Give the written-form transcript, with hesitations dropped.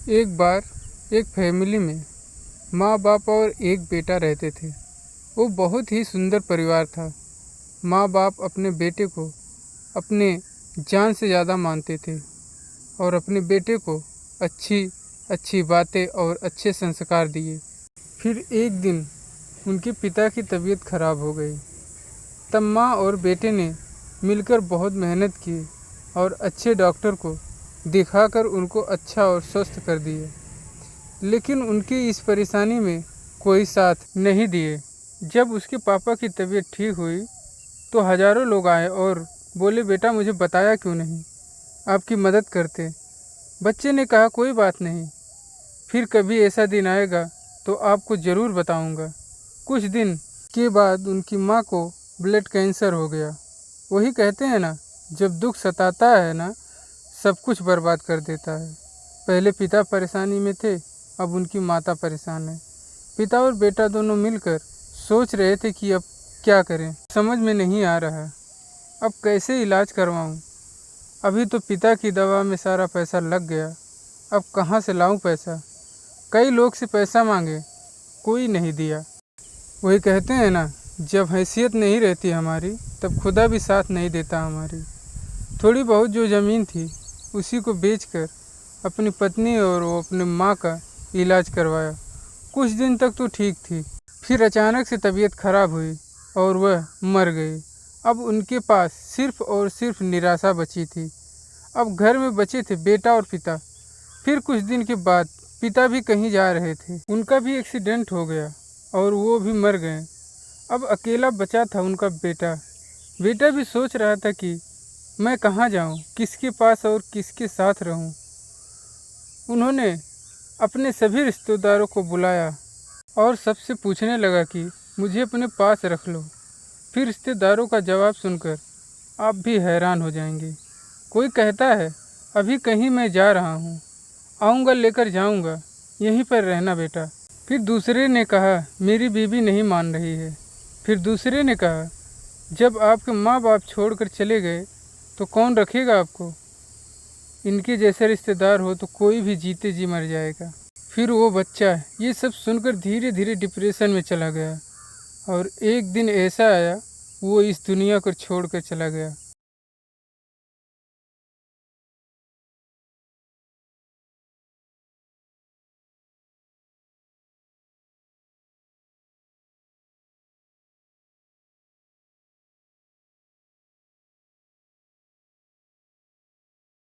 एक बार एक फैमिली में माँ बाप और एक बेटा रहते थे। वो बहुत ही सुंदर परिवार था। माँ बाप अपने बेटे को अपने जान से ज़्यादा मानते थे और अपने बेटे को अच्छी अच्छी बातें और अच्छे संस्कार दिए। फिर एक दिन उनके पिता की तबीयत खराब हो गई। तब माँ और बेटे ने मिलकर बहुत मेहनत की और अच्छे डॉक्टर को दिखाकर उनको अच्छा और स्वस्थ कर दिए। लेकिन उनकी इस परेशानी में कोई साथ नहीं दिए। जब उसके पापा की तबीयत ठीक हुई तो हज़ारों लोग आए और बोले, बेटा मुझे बताया क्यों नहीं, आपकी मदद करते। बच्चे ने कहा, कोई बात नहीं, फिर कभी ऐसा दिन आएगा तो आपको ज़रूर बताऊंगा। कुछ दिन के बाद उनकी माँ को ब्लड कैंसर हो गया। वही कहते हैं ना, जब दुख सताता है ना, सब कुछ बर्बाद कर देता है। पहले पिता परेशानी में थे, अब उनकी माता परेशान है। पिता और बेटा दोनों मिलकर सोच रहे थे कि अब क्या करें, समझ में नहीं आ रहा। अब कैसे इलाज करवाऊं? अभी तो पिता की दवा में सारा पैसा लग गया, अब कहाँ से लाऊं पैसा? कई लोग से पैसा मांगे, कोई नहीं दिया। वही कहते हैं ना, जब हैसियत नहीं रहती हमारी तब खुदा भी साथ नहीं देता हमारी। थोड़ी बहुत जो ज़मीन थी उसी को बेचकर अपनी पत्नी और वो अपने माँ का इलाज करवाया। कुछ दिन तक तो ठीक थी, फिर अचानक से तबीयत खराब हुई और वह मर गई। अब उनके पास सिर्फ और सिर्फ निराशा बची थी। अब घर में बचे थे बेटा और पिता। फिर कुछ दिन के बाद पिता भी कहीं जा रहे थे, उनका भी एक्सीडेंट हो गया और वो भी मर गए। अब अकेला बचा था उनका बेटा। बेटा भी सोच रहा था कि मैं कहाँ जाऊँ, किसके पास और किसके साथ रहूँ। उन्होंने अपने सभी रिश्तेदारों को बुलाया और सबसे पूछने लगा कि मुझे अपने पास रख लो। फिर रिश्तेदारों का जवाब सुनकर आप भी हैरान हो जाएंगे। कोई कहता है, अभी कहीं मैं जा रहा हूँ, आऊँगा, लेकर जाऊँगा, यहीं पर रहना बेटा। फिर दूसरे ने कहा, मेरी बीवी नहीं मान रही है। फिर दूसरे ने कहा, जब आपके माँ बाप छोड़कर चले गए तो कौन रखेगा आपको? इनके जैसे रिश्तेदार हो तो कोई भी जीते जी मर जाएगा। फिर वो बच्चा ये सब सुनकर धीरे धीरे डिप्रेशन में चला गया और एक दिन ऐसा आया, वो इस दुनिया को छोड़कर चला गया।